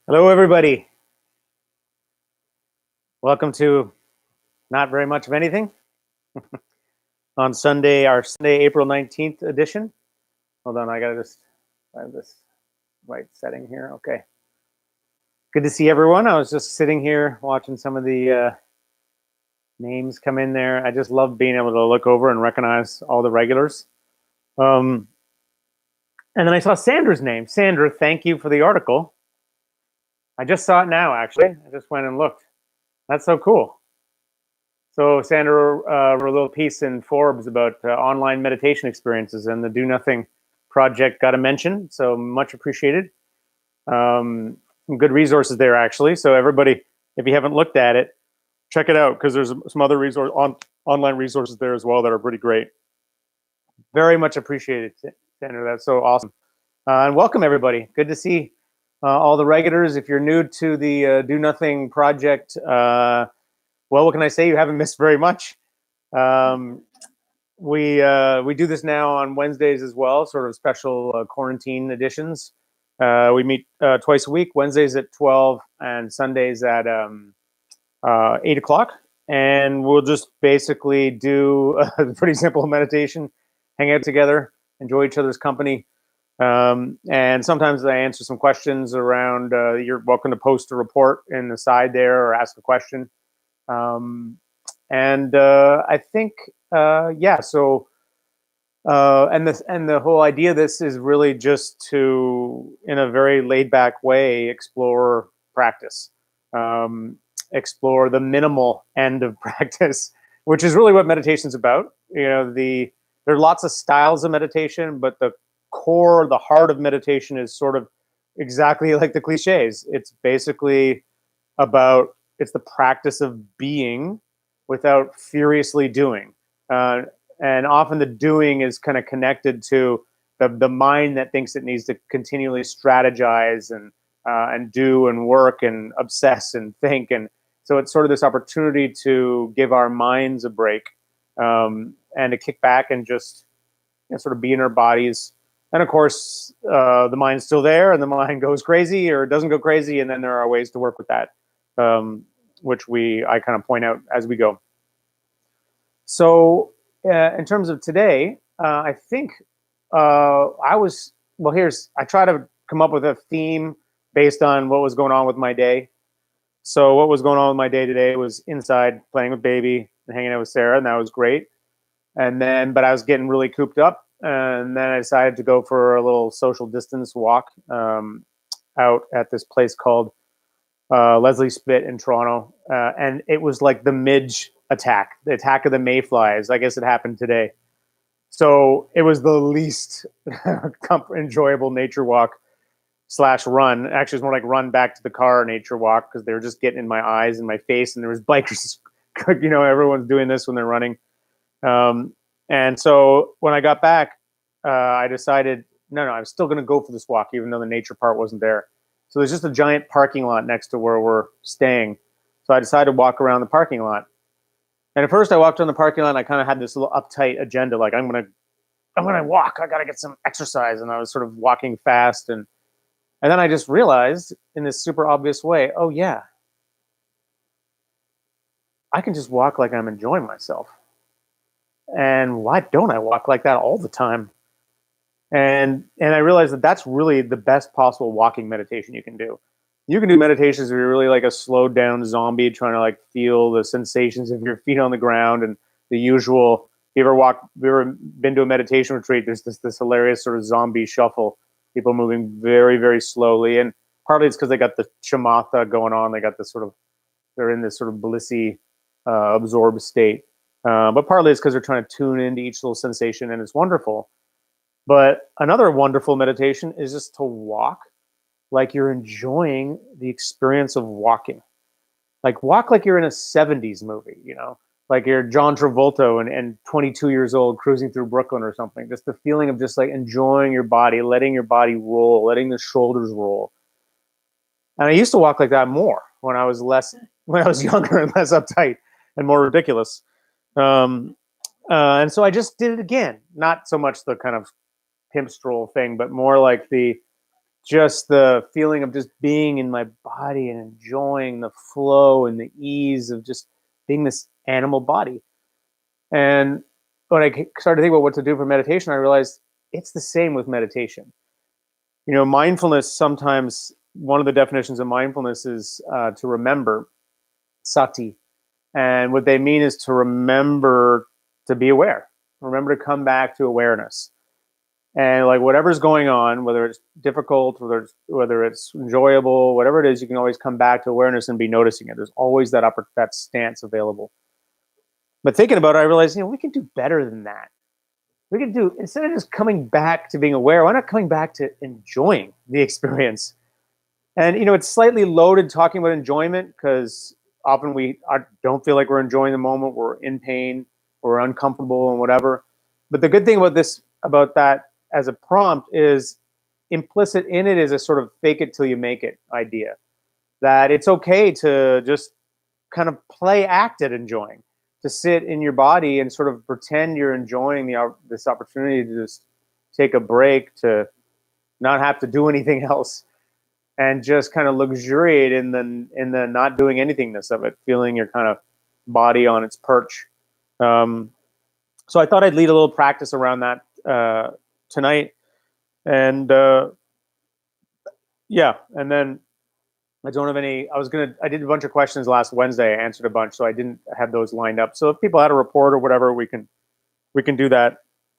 Hello, everybody. Welcome to Not Very Much of Anything on Sunday, our Sunday, April 19th edition. Hold on, I got to just find this right setting here. Okay. Good to see everyone. I was just sitting here watching some of the names come in there. I just love being able to look over and recognize all the regulars. Um, and then I saw Sandra's name. Sandra, thank you for the article. I just saw it now, actually. I just went and looked. That's so cool. So Sandra wrote a little piece in Forbes about online meditation experiences, and the Do Nothing project got a mention. So much appreciated. Some good resources there, actually. So everybody, if you haven't looked at it, check it out because there's some other online resources there as well that are pretty great. Very much appreciated, Sandra. That's so awesome. And welcome everybody. Good to see all the regulars. If you're new to the Do Nothing project, well, what can I say? You haven't missed very much. Um, we do this now on Wednesdays as well, sort of special quarantine editions. We meet twice a week, Wednesdays at 12 and Sundays at 8 o'clock. And we'll just basically do a pretty simple meditation, hang out together, enjoy each other's company. And sometimes I answer some questions around, you're welcome to post a report in the side there or ask a question. And I think, yeah, so and the whole idea of this is really just to, in a very laid back way, explore practice, explore the minimal end of practice, which is really what meditation is about. There are lots of styles of meditation, but the core, the heart of meditation is sort of exactly like the cliches. It's basically about it's the practice of being without furiously doing. And often the doing is kind of connected to the mind that thinks it needs to continually strategize and do and work and obsess and think. And so it's sort of this opportunity to give our minds a break, and to kick back and just sort of be in our bodies. And of course, the mind's still there and the mind goes crazy or doesn't go crazy. And then there are ways to work with that, which I kind of point out as we go. So in terms of today, I think I try to come up with a theme based on what was going on with my day. So what was going on with my day today was inside playing with baby and hanging out with Sarah, and that was great. But I was getting really cooped up, and then I decided to go for a little social distance walk out at this place called Leslie Spit in Toronto, and it was like the midge attack, the attack of the mayflies. I guess it happened today. So it was the least enjoyable nature walk / run. Actually, it's more like run back to the car nature walk because they were just getting in my eyes and my face, and there was bikers. Everyone's doing this when they're running. And so when I got back, I decided, no, I'm still going to go for this walk, even though the nature part wasn't there. So there's just a giant parking lot next to where we're staying. So I decided to walk around the parking lot. And at first I walked around the parking lot and I kind of had this little uptight agenda, like I'm gonna walk. I gotta get some exercise. And I was sort of walking fast, and then I just realized in this super obvious way, oh yeah, I can just walk like I'm enjoying myself. And why don't I walk like that all the time? And I realized that that's really the best possible walking meditation you can do. You can do meditations where you're really like a slowed down zombie trying to like feel the sensations of your feet on the ground and the usual. If you ever been to a meditation retreat, there's this hilarious sort of zombie shuffle, people moving very, very slowly. And partly it's because they got the shamatha going on. They're in this sort of blissy, absorbed state. But partly it's because they're trying to tune into each little sensation, and it's wonderful. But another wonderful meditation is just to walk like you're enjoying the experience of walking. Like walk like you're in a 70s movie, like you're John Travolta and 22 years old cruising through Brooklyn or something. Just the feeling of just like enjoying your body, letting your body roll, letting the shoulders roll. And I used to walk like that more when I was younger and less uptight and more ridiculous. And so I just did it again. Not so much the kind of pimp stroll thing, but more like just the feeling of just being in my body and enjoying the flow and the ease of just being this animal body. And when I started to think about what to do for meditation, I realized it's the same with meditation. Mindfulness, sometimes one of the definitions of mindfulness is to remember, sati. And what they mean is to remember to be aware, remember to come back to awareness. And like whatever's going on, whether it's difficult, whether it's enjoyable, whatever it is, you can always come back to awareness and be noticing it. There's always that stance available. But thinking about it, I realized, we can do better than that. We can do, instead of just coming back to being aware, why not coming back to enjoying the experience? And it's slightly loaded talking about enjoyment, because often don't feel like we're enjoying the moment. We're in pain, we're uncomfortable, and whatever. But the good thing about that as a prompt is implicit in it is a sort of fake it till you make it idea. That it's okay to just kind of play act at enjoying, to sit in your body and sort of pretend you're enjoying this opportunity to just take a break, to not have to do anything else, and just kind of luxuriate in the not doing anythingness of it, feeling your kind of body on its perch. So I thought I'd lead a little practice around that tonight, and yeah, and then I don't have any. I did a bunch of questions last Wednesday. I answered a bunch, so I didn't have those lined up. So if people had a report or whatever, we can do that.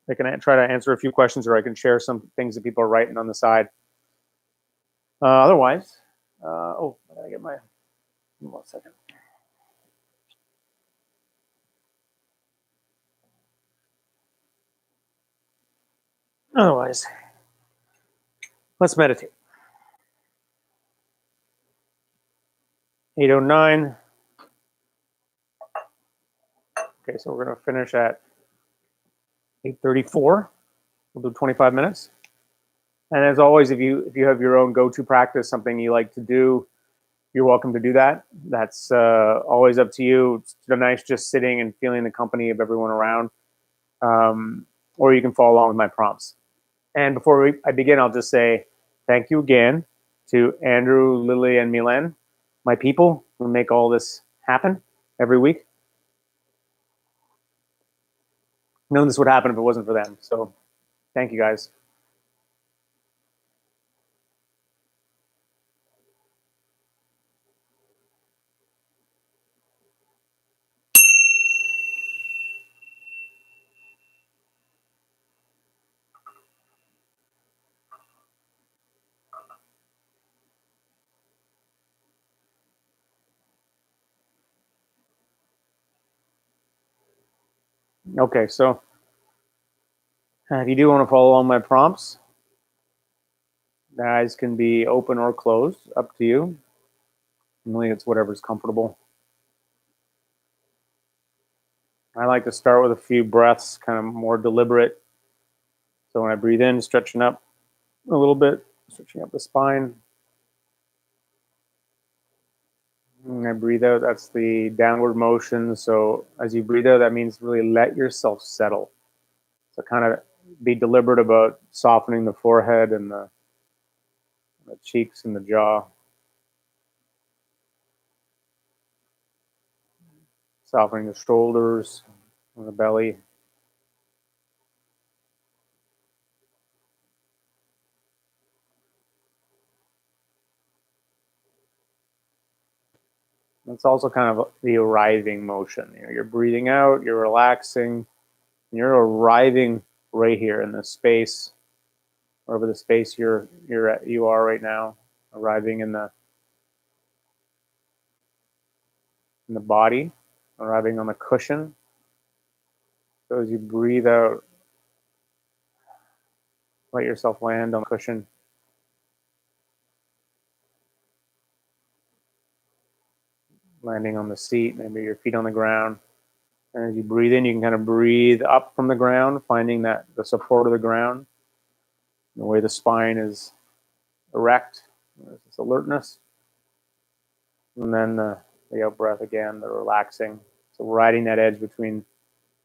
I can try to answer a few questions, or I can share some things that people are writing on the side. Otherwise, I gotta get my. 1 second. Otherwise, let's meditate. 8:09. Okay, so we're going to finish at 8:34. We'll do 25 minutes. And as always, if you have your own go-to practice, something you like to do, you're welcome to do that. That's always up to you. It's nice just sitting and feeling the company of everyone around. Or you can follow along with my prompts. And before I begin, I'll just say thank you again to Andrew, Lily, and Milan, my people who make all this happen every week. None of this would happen if it wasn't for them. So thank you, guys. Okay, so if you do want to follow all my prompts, the eyes can be open or closed, up to you. Normally it's whatever's comfortable. I like to start with a few breaths, kind of more deliberate. So when I breathe in, stretching up a little bit, stretching up the spine. And I breathe out, that's the downward motion. So as you breathe out, that means really let yourself settle. So kind of be deliberate about softening the forehead and the cheeks and the jaw. Softening the shoulders and the belly. It's also kind of the arriving motion. You're breathing out, you're relaxing, and you're arriving right here in this space, wherever the space you are right now, arriving in the body, arriving on the cushion. So as you breathe out, let yourself land on the cushion. Landing on the seat, maybe your feet on the ground. And as you breathe in, you can kind of breathe up from the ground, finding that the support of the ground, the way the spine is erect, there's this alertness. And then the out breath again, the relaxing. So riding that edge between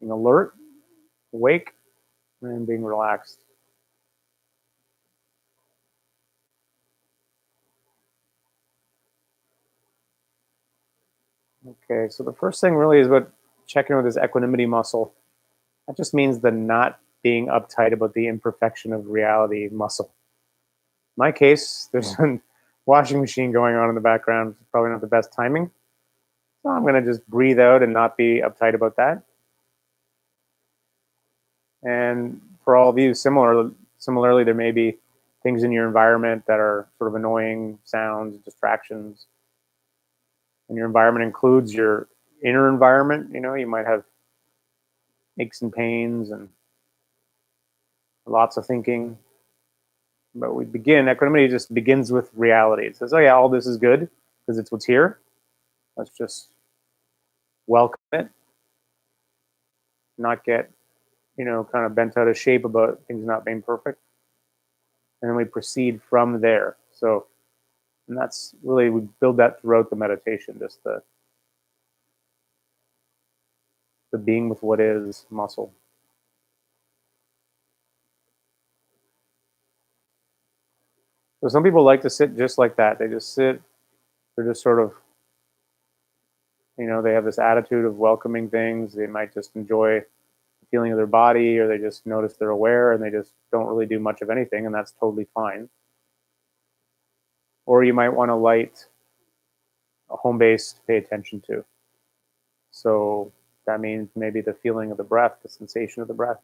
being alert, awake, and being relaxed. Okay, so the first thing really is about checking with this equanimity muscle. That just means the not being uptight about the imperfection of reality muscle. In my case, there's a washing machine going on in the background. It's probably not the best timing. So I'm going to just breathe out and not be uptight about that. And for all of you, similarly, there may be things in your environment that are sort of annoying sounds, distractions. And your environment includes your inner environment. You might have aches and pains and lots of thinking. But equanimity just begins with reality. It says, oh, yeah, all this is good because it's what's here. Let's just welcome it, not get, kind of bent out of shape about things not being perfect. And then we proceed from there. So, and that's really, we build that throughout the meditation, just the being with what is muscle. So some people like to sit just like that. They just sit, they're just sort of, they have this attitude of welcoming things. They might just enjoy the feeling of their body, or they just notice they're aware and they just don't really do much of anything, and that's totally fine. Or you might want to light a home base to pay attention to. So that means maybe the feeling of the breath, the sensation of the breath,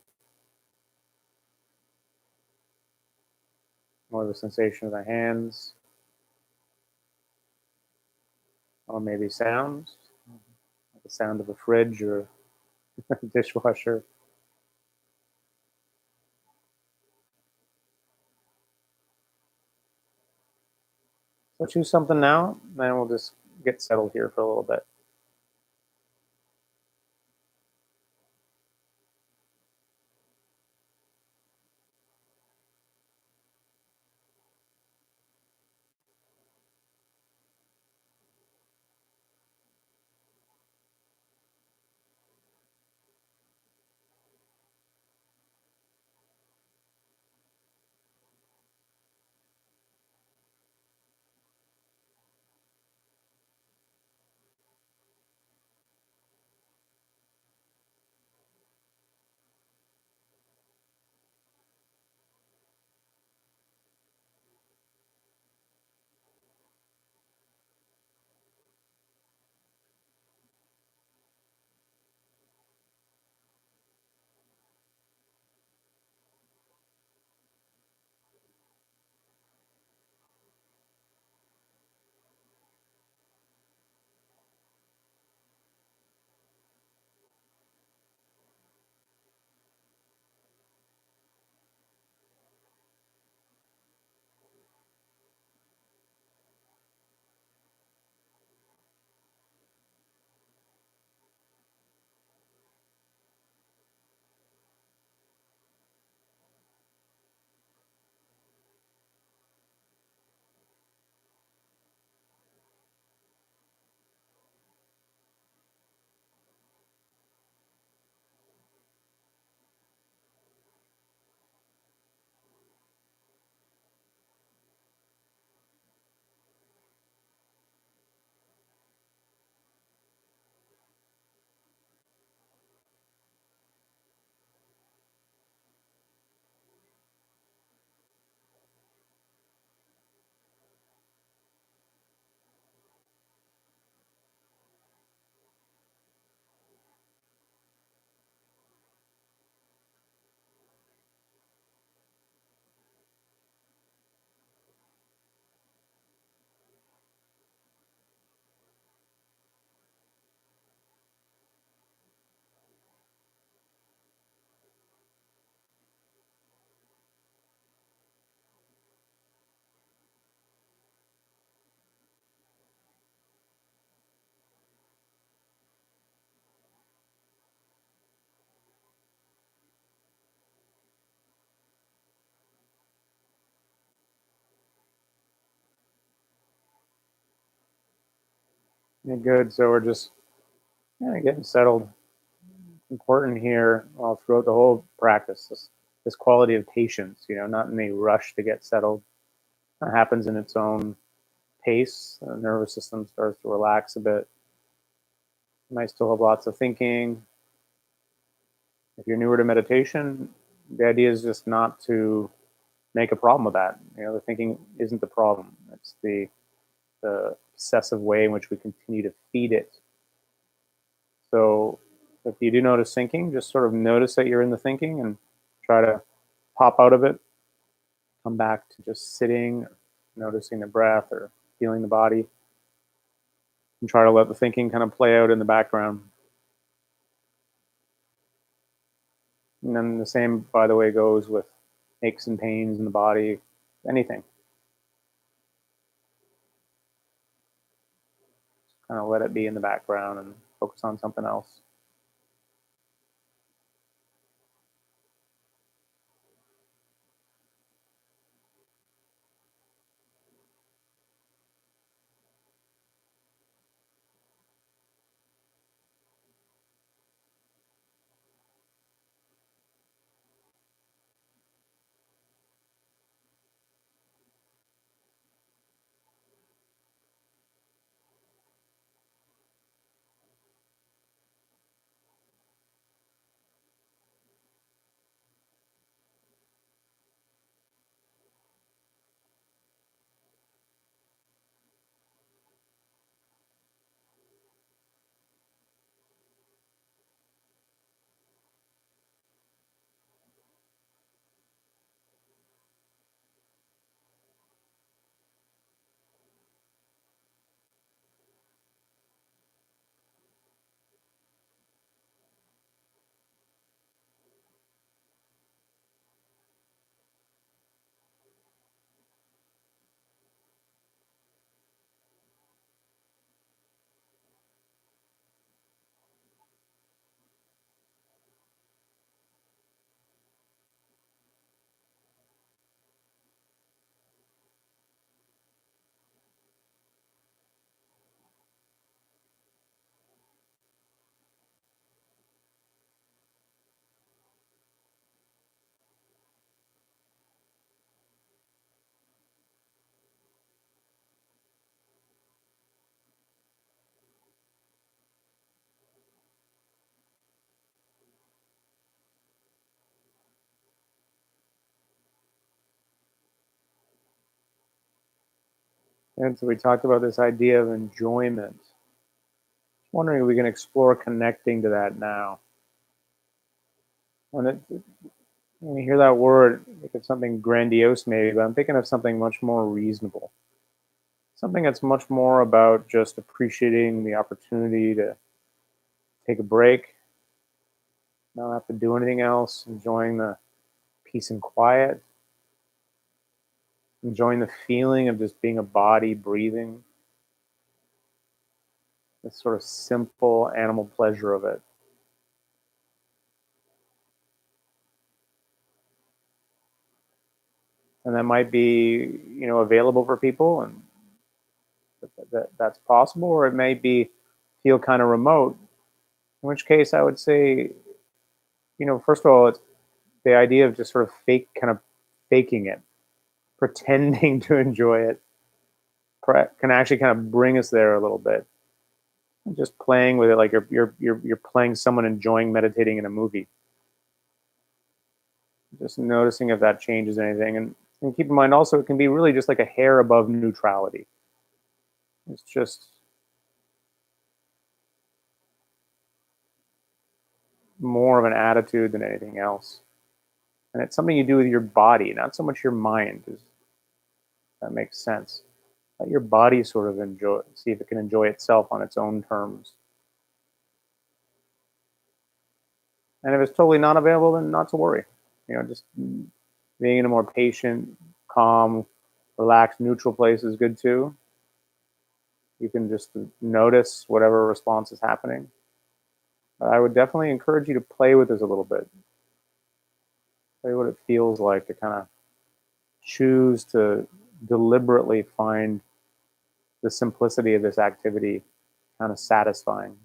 or the sensation of the hands, or maybe sounds, like the sound of a fridge or a dishwasher. So choose something now, then we'll just get settled here for a little bit. Yeah, good. So we're just getting settled. Important here, throughout the whole practice, this quality of patience. Not in a rush to get settled. It happens in its own pace. The nervous system starts to relax a bit. You might still have lots of thinking. If you're newer to meditation, the idea is just not to make a problem with that. The thinking isn't the problem. It's the obsessive way in which we continue to feed it. So if you do notice thinking, just sort of notice that you're in the thinking and try to pop out of it, come back to just sitting, or noticing the breath or feeling the body, and try to let the thinking kind of play out in the background. And then the same, by the way, goes with aches and pains in the body, anything. Kind of let it be in the background and focus on something else. And so we talked about this idea of enjoyment. Wondering if we can explore connecting to that now. When you hear that word, think of something grandiose maybe, but I'm thinking of something much more reasonable. Something that's much more about just appreciating the opportunity to take a break, not have to do anything else, enjoying the peace and quiet, enjoying the feeling of just being a body breathing, this sort of simple animal pleasure of it. And that might be, available for people, and that's possible, or it may be feel kind of remote. In which case, I would say, first of all, it's the idea of just sort of kind of faking it, pretending to enjoy it, can actually kind of bring us there a little bit. Just playing with it, like you're playing someone enjoying meditating in a movie. Just noticing if that changes anything, and keep in mind also it can be really just like a hair above neutrality. It's just more of an attitude than anything else, and it's something you do with your body, not so much your mind. Does that makes sense? Let your body sort of enjoy, see if it can enjoy itself on its own terms. And if it's totally not available, then not to worry. Just being in a more patient, calm, relaxed, neutral place is good too. You can just notice whatever response is happening. But I would definitely encourage you to play with this a little bit. Play what it feels like to kind of choose to deliberately find the simplicity of this activity kind of satisfying.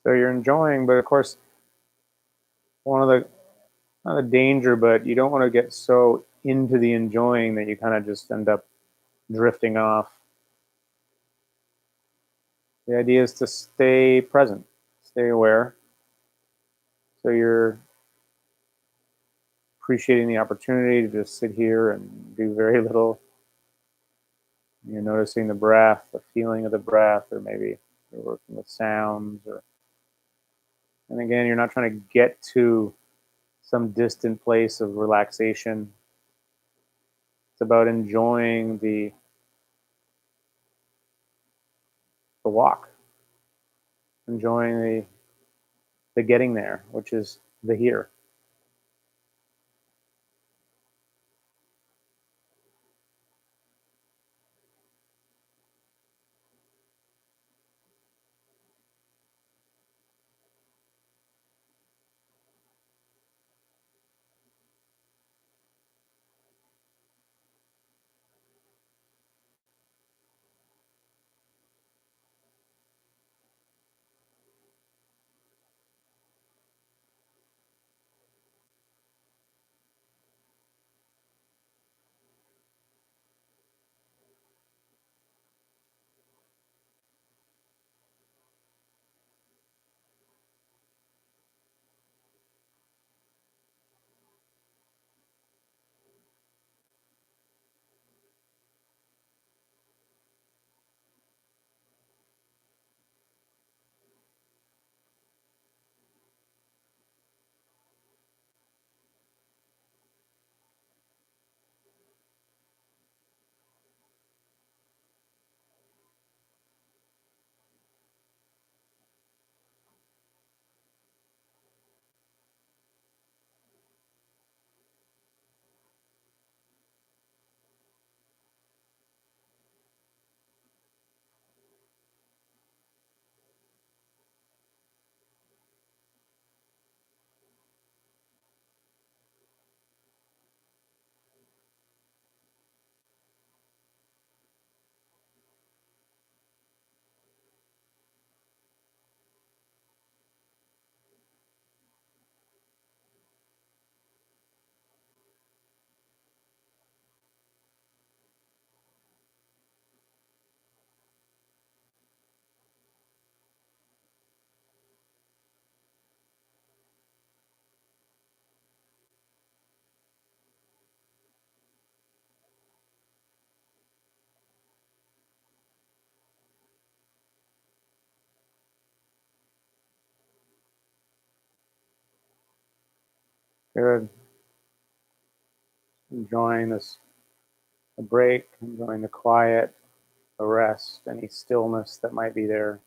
So you're enjoying, but of course, one of the not a danger, but you don't want to get so into the enjoying that you kind of just end up drifting off. The idea is to stay present, stay aware. So you're appreciating the opportunity to just sit here and do very little. You're noticing the breath, the feeling of the breath, or maybe you're working with sounds. And again, you're not trying to get to some distant place of relaxation. It's about enjoying the walk, enjoying the getting there, which is the here. Good. Enjoying this the break, enjoying the quiet, the rest, any stillness that might be there.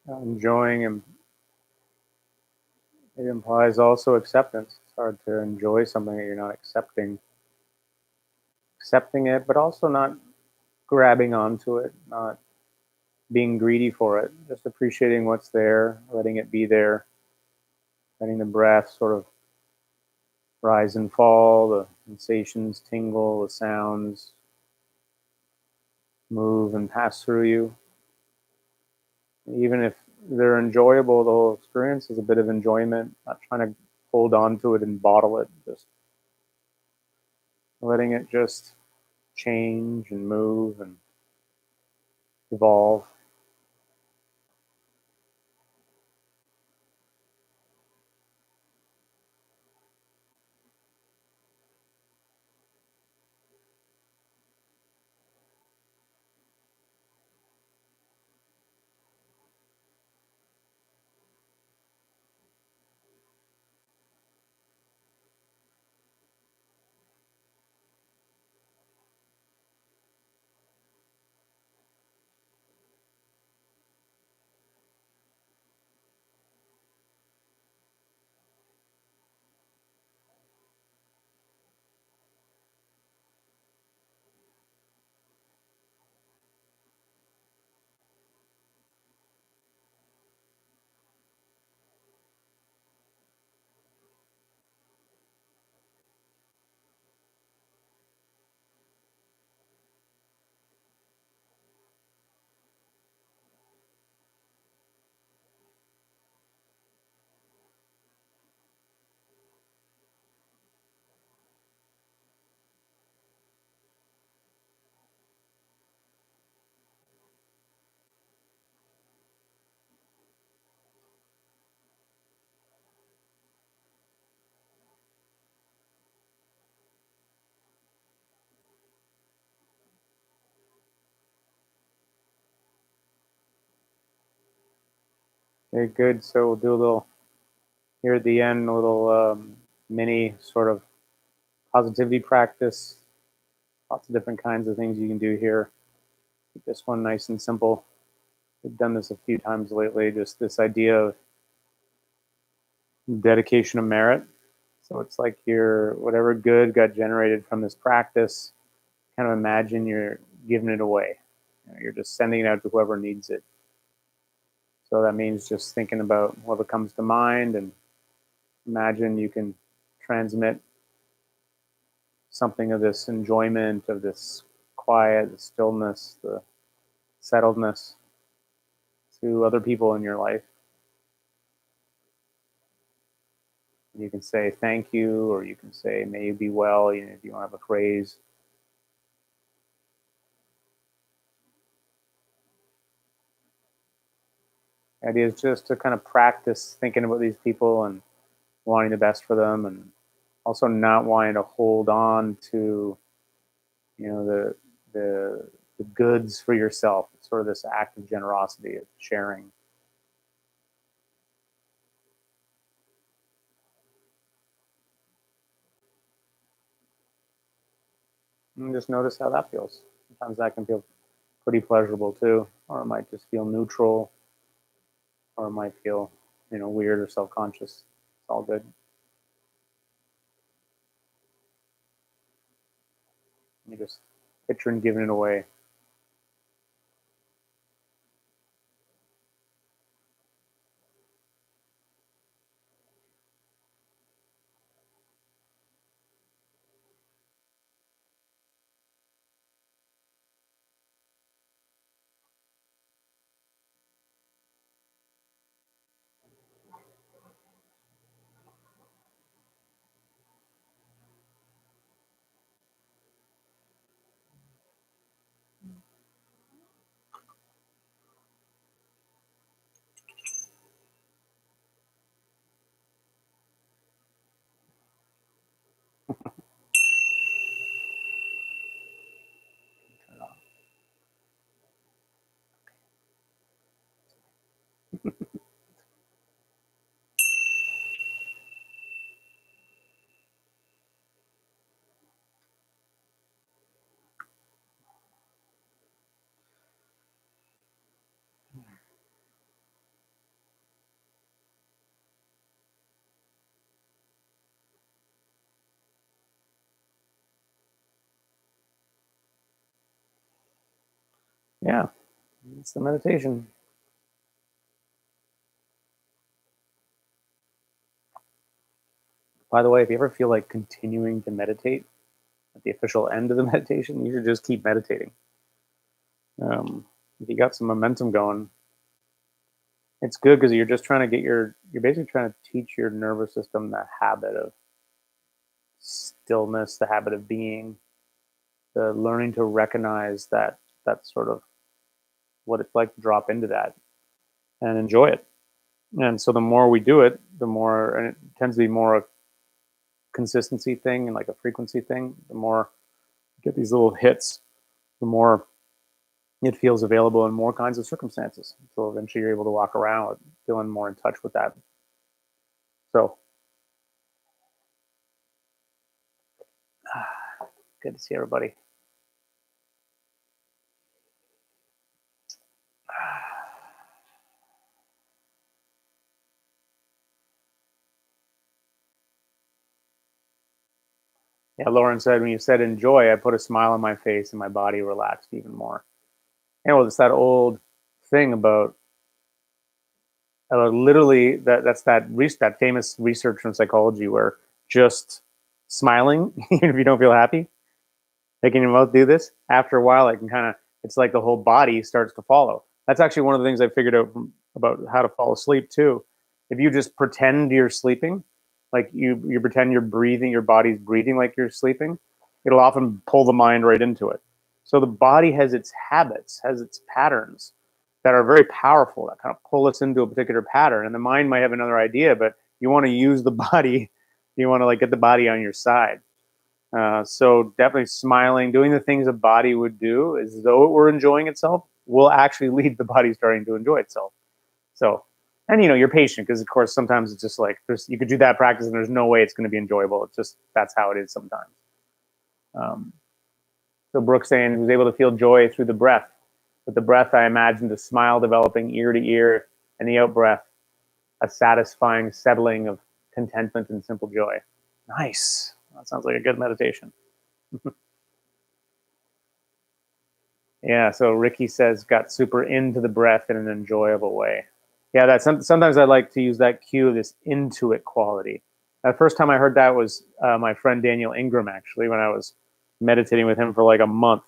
Enjoying and it implies also acceptance. It's hard to enjoy something that you're not accepting it, but also not grabbing onto it, not being greedy for it, just appreciating what's there, letting it be there, letting the breath sort of rise and fall, the sensations tingle, the sounds move and pass through you. Even if they're enjoyable, the whole experience is a bit of enjoyment, not trying to hold on to it and bottle it, just letting it just change and move and evolve. Okay, good. So we'll do a little here at the end, a little mini sort of positivity practice. Lots of different kinds of things you can do here. Keep this one nice and simple. We've done this a few times lately, just this idea of dedication of merit. So it's like your whatever good got generated from this practice, kind of imagine you're giving it away. You're just sending it out to whoever needs it. So that means just thinking about whatever comes to mind and imagine you can transmit something of this enjoyment, of this quiet, the stillness, the settledness to other people in your life. You can say thank you, or you can say may you be well, if you don't have a phrase. The idea is just to kind of practice thinking about these people and wanting the best for them, and also not wanting to hold on to, you know, the goods for yourself. It's sort of this act of generosity, of sharing. And just notice how that feels. Sometimes that can feel pretty pleasurable too, or it might just feel neutral, or it might feel, weird or self-conscious. It's all good. You just picturing giving it away. Yeah, it's the meditation. By the way, if you ever feel like continuing to meditate at the official end of the meditation, you should just keep meditating. If you got some momentum going, it's good because you're just trying to you're basically trying to teach your nervous system the habit of stillness, the habit of being, the learning to recognize that sort of what it's like to drop into that and enjoy it. And so the more we do it, the more, and it tends to be more a consistency thing and like a frequency thing, the more you get these little hits, the more it feels available in more kinds of circumstances. So eventually you're able to walk around feeling more in touch with that. So good to see everybody. Yeah, Lauren said, when you said enjoy, I put a smile on my face and my body relaxed even more. And well, it's that old thing about literally that famous research from psychology where just smiling, even if you don't feel happy, making your mouth do this, after a while, it can kind of, it's like the whole body starts to follow. That's actually one of the things I figured out about how to fall asleep too. If you just pretend you're sleeping, like you pretend you're breathing, your body's breathing like you're sleeping, it'll often pull the mind right into it. So the body has its habits, has its patterns that are very powerful that kind of pull us into a particular pattern. And the mind might have another idea, but you want to use the body, you want to like get the body on your side. So definitely smiling, doing the things the body would do as though it were enjoying itself will actually lead the body starting to enjoy itself. So, and you're patient because of course sometimes it's just like you could do that practice and there's no way it's going to be enjoyable. It's just that's how it is sometimes. Um, so Brooks saying was able to feel joy through the breath. With the breath, I imagined a smile developing ear to ear, and the out breath, a satisfying settling of contentment and simple joy. Nice. That sounds like a good meditation. Yeah, so Ricky says got super into the breath in an enjoyable way. Yeah, sometimes I like to use that cue, this into it quality. The first time I heard that was my friend Daniel Ingram, actually, when I was meditating with him for like a month.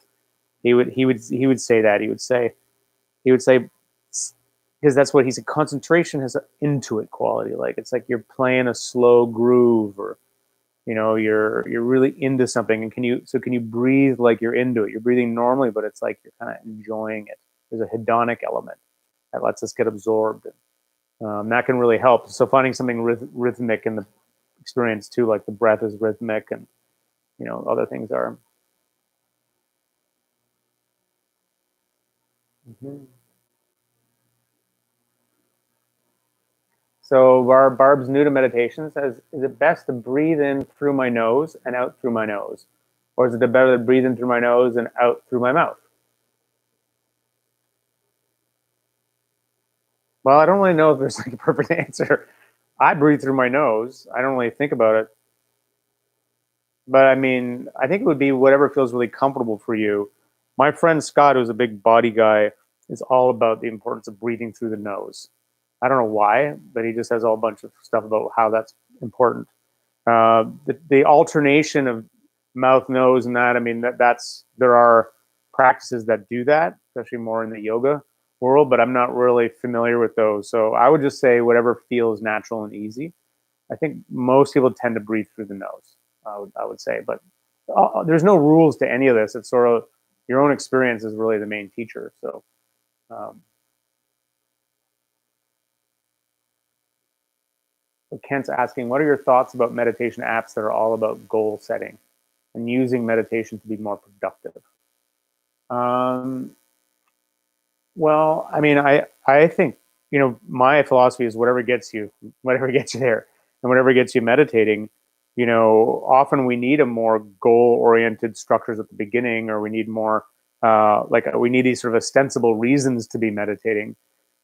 He would say that. He would say because that's what he said. Concentration has an into it quality. Like it's like you're playing a slow groove, or you're really into something, and can you breathe like you're into it? You're breathing normally, but it's like you're kind of enjoying it. There's a hedonic element that lets us get absorbed. That can really help. So finding something rhythmic in the experience too, like the breath is rhythmic, and other things are. Mm-hmm. So Barb's new to meditation says, is it best to breathe in through my nose and out through my nose? Or is it better to breathe in through my nose and out through my mouth? Well, I don't really know if there's like a perfect answer. I breathe through my nose. I don't really think about it. But I mean, I think it would be whatever feels really comfortable for you. My friend Scott, who's a big body guy, is all about the importance of breathing through the nose. I don't know why, but he just has a whole bunch of stuff about how that's important. The alternation of mouth, nose, and that. I mean, that's there are practices that do that, especially more in the yoga world. But I'm not really familiar with those, so I would just say whatever feels natural and easy. I think most people tend to breathe through the nose. I would say, but there's no rules to any of this. It's sort of your own experience is really the main teacher. So. Um, so Kent's asking, what are your thoughts about meditation apps that are all about goal setting and using meditation to be more productive? Um, well, I mean, I think my philosophy is whatever gets you there, and whatever gets you meditating. Often we need a more goal-oriented structures at the beginning, or we need more we need these sort of ostensible reasons to be meditating,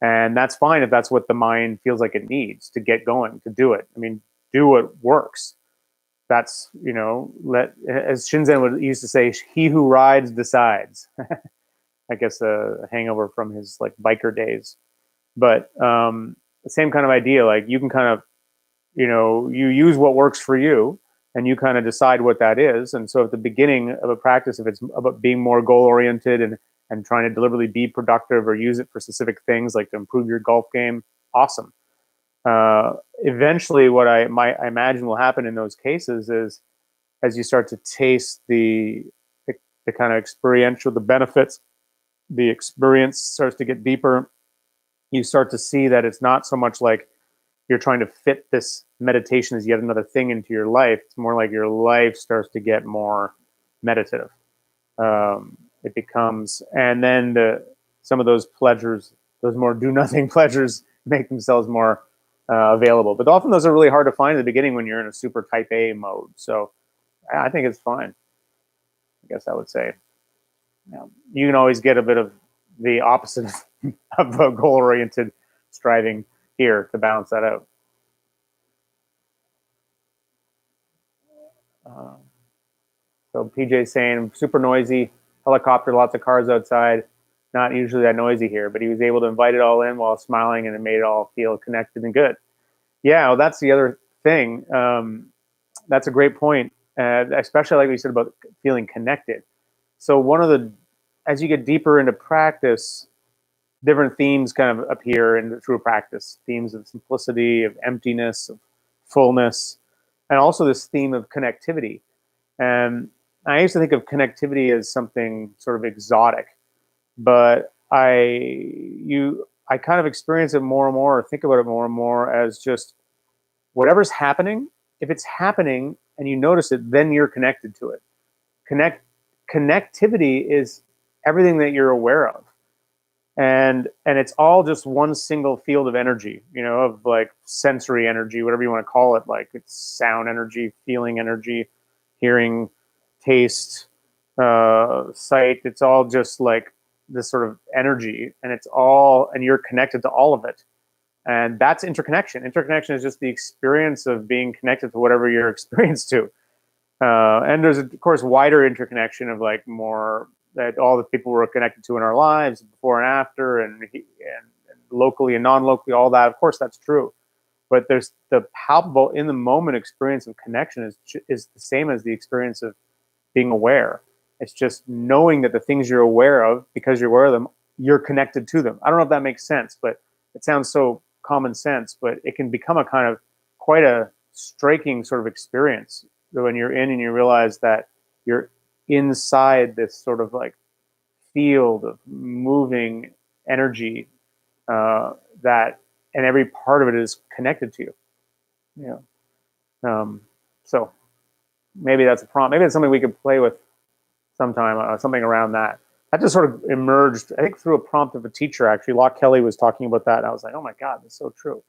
and that's fine if that's what the mind feels like it needs to get going to do it. I mean, do what works. That's let as Shinzen would used to say, he who rides decides. I guess a hangover from his like biker days. But the same kind of idea, like you can kind of, you use what works for you and you kind of decide what that is. And so at the beginning of a practice, if it's about being more goal oriented and trying to deliberately be productive or use it for specific things like to improve your golf game, awesome. Eventually, what I imagine will happen in those cases is as you start to taste the kind of experiential, the benefits, the experience starts to get deeper. You start to see that it's not so much like you're trying to fit this meditation as yet another thing into your life. It's more like your life starts to get more meditative. It becomes, and then some of those pleasures, those more do nothing pleasures, make themselves more available. But often those are really hard to find at the beginning when you're in a super type A mode. So I think it's fine. I guess I would say. You can always get a bit of the opposite of a goal-oriented striving here to balance that out. So PJ saying super noisy helicopter, lots of cars outside. Not usually that noisy here, but he was able to invite it all in while smiling, and it made it all feel connected and good. Yeah, well, that's the other thing. That's a great point, especially like we said about feeling connected. So as you get deeper into practice, different themes kind of appear in through practice. Themes of simplicity, of emptiness, of fullness, and also this theme of connectivity. And I used to think of connectivity as something sort of exotic, but I kind of experience it more and more, or think about it more and more as just whatever's happening. If it's happening and you notice it, then you're connected to it. Connectivity is everything that you're aware of, and it's all just one single field of energy, of like sensory energy, whatever you want to call it. Like it's sound energy, feeling energy, hearing, taste, sight. It's all just like this sort of energy, and you're connected to all of it. And that's interconnection. Interconnection is just the experience of being connected to whatever you're experienced to. And there's, of course, wider interconnection of like more that all the people we're connected to in our lives before and after, and locally and non-locally, all that. Of course, that's true. But there's the palpable in the moment experience of connection is the same as the experience of being aware. It's just knowing that the things you're aware of, because you're aware of them, you're connected to them. I don't know if that makes sense, but it sounds so common sense, but it can become a kind of quite a striking sort of experience when you're in and you realize that you're inside this sort of like field of moving energy that, and every part of it is connected to you. So maybe that's a prompt. Maybe it's something we could play with sometime, something around that. That just sort of emerged, I think, through a prompt of a teacher, actually. Locke Kelly was talking about that, and I was like, oh my God, that's so true.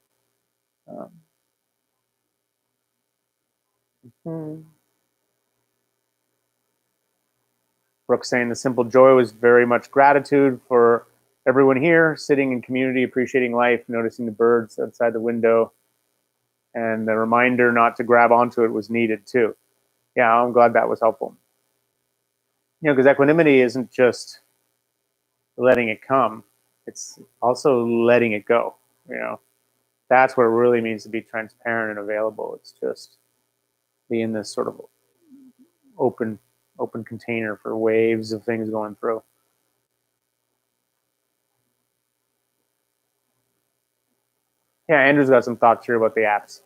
Brooke saying the simple joy was very much gratitude for everyone here, sitting in community, appreciating life, noticing the birds outside the window, and the reminder not to grab onto it was needed too. Yeah, I'm glad that was helpful. Because equanimity isn't just letting it come, it's also letting it go. That's what it really means to be transparent and available. It's just being this sort of open container for waves of things going through. Yeah, Andrew's got some thoughts here about the apps.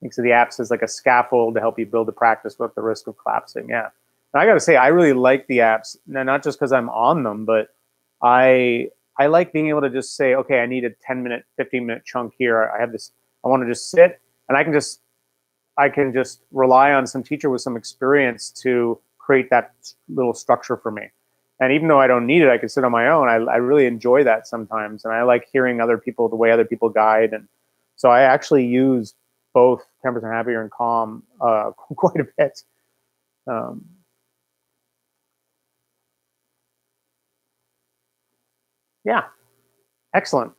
Thinks of the apps as like a scaffold to help you build a practice without the risk of collapsing. Yeah. And I got to say, I really like the apps, not just because I'm on them, but I like being able to just say, okay, I need a 10-minute, 15-minute chunk here. I have this, I want to just sit, and I can just rely on some teacher with some experience to create that little structure for me. And even though I don't need it, I can sit on my own. I really enjoy that sometimes. And I like hearing other people, the way other people guide. And so I actually use both 10% Happier and Calm quite a bit. Yeah, excellent.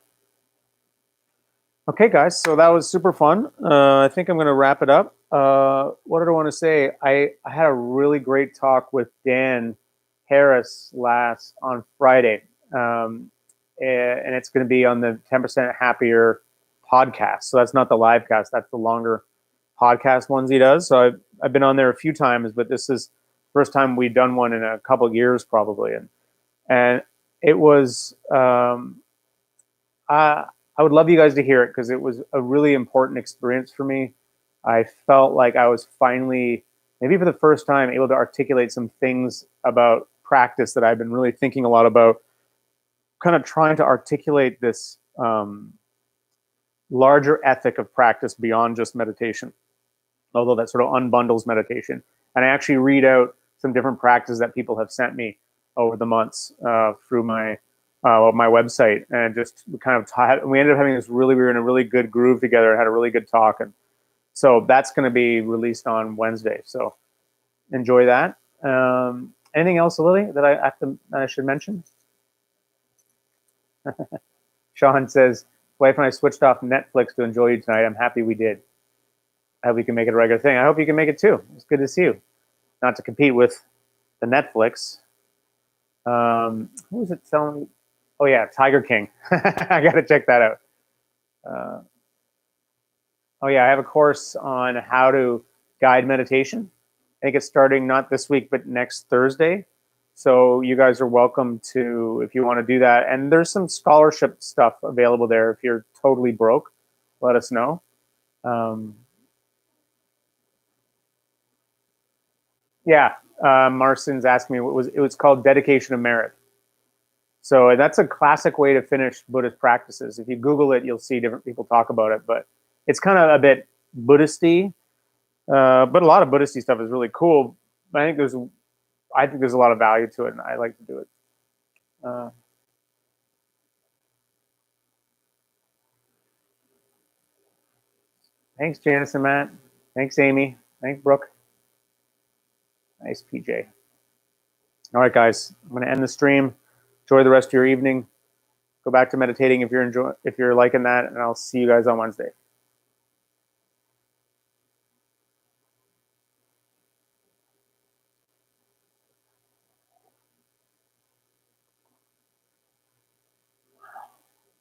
Okay, guys, so that was super fun. I think I'm going to wrap it up. What did I want to say? I had a really great talk with Dan Paris on Friday, and it's going to be on the 10% Happier podcast. So that's not the live cast; that's the longer podcast ones he does. So I've been on there a few times, but this is the first time we've done one in a couple of years, probably, and it was. I would love you guys to hear it because it was a really important experience for me. I felt like I was finally, maybe for the first time, able to articulate some things about practice that I've been really thinking a lot about, kind of trying to articulate this larger ethic of practice beyond just meditation, although that sort of unbundles meditation. And I actually read out some different practices that people have sent me over the months through my website, and just kind of we ended up having this we were in a really good groove together and had a really good talk. And so that's going to be released on Wednesday. So enjoy that. Anything else, Lily, that I should mention? Sean says, wife and I switched off Netflix to enjoy you tonight. I'm happy we did. I hope we can make it a regular thing. I hope you can make it too. It's good to see you. Not to compete with the Netflix. Who was it telling? Oh yeah, Tiger King. I got to check that out. Oh yeah, I have a course on how to guide meditation. I think it's starting not this week, but next Thursday. So you guys are welcome to, if you want to do that. And there's some scholarship stuff available there. If you're totally broke, let us know. Yeah, Marston's asking me it was called Dedication of Merit. So that's a classic way to finish Buddhist practices. If you Google it, you'll see different people talk about it, but it's kind of a bit Buddhist-y, but a lot of Buddhist-y stuff is really cool. I think there's a lot of value to it, and I like to do it. Thanks, Janice and Matt. Thanks, Amy. Thanks, Brooke. Nice, PJ. All right, guys, I'm going to end the stream. Enjoy the rest of your evening. Go back to meditating if you're liking that, and I'll see you guys on Wednesday.